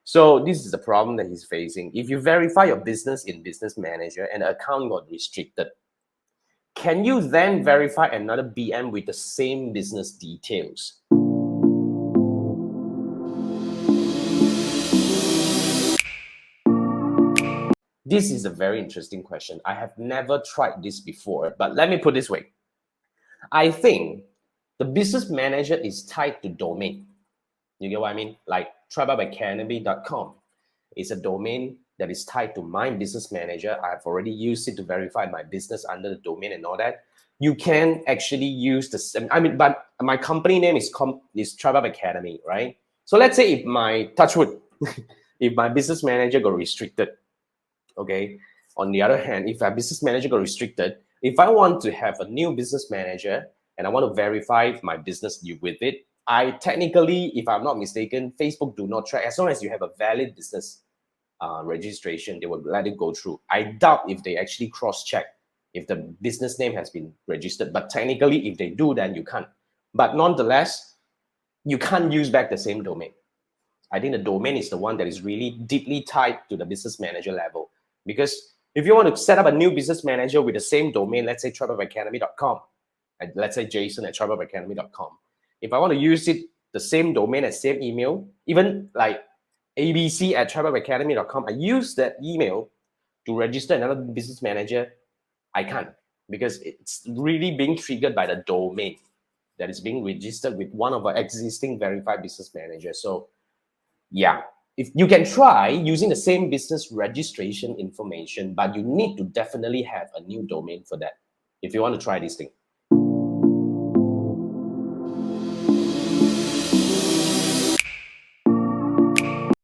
So this is the problem that he's facing. If you verify your business in Business Manager and the account got restricted, can you then verify another BM with the same business details? This is a very interesting question. I have never tried this before, but let me put it this way. I think the Business Manager is tied to domain. You get what I mean? Like tribehubacademy.com is a domain that is tied to my Business Manager. I've already used it to verify my business under the domain and all that. You can actually use the same, but my company name is TribeHub Academy, right? So let's say if my, touch wood, if my Business Manager got restricted, okay? On the other hand, if my Business Manager got restricted, if I want to have a new Business Manager and I want to verify my business with it, I technically, if I'm not mistaken, Facebook do not track. As long as you have a valid business registration, they will let it go through. I doubt if they actually cross-check if the business name has been registered. But technically, if they do, then you can't. But nonetheless, you can't use back the same domain. I think the domain is the one that is really deeply tied to the Business Manager level. Because if you want to set up a new Business Manager with the same domain, let's say tribehubacademy.com, and let's say Jason at tribehubacademy.com. If I want to use it, the same domain and same email, even like abc at tribehubacademy.com, I use that email to register another Business Manager, I can't, because it's really being triggered by the domain that is being registered with one of our existing verified Business Managers. So yeah, if you can try using the same business registration information, but you need to definitely have a new domain for that if you want to try this thing.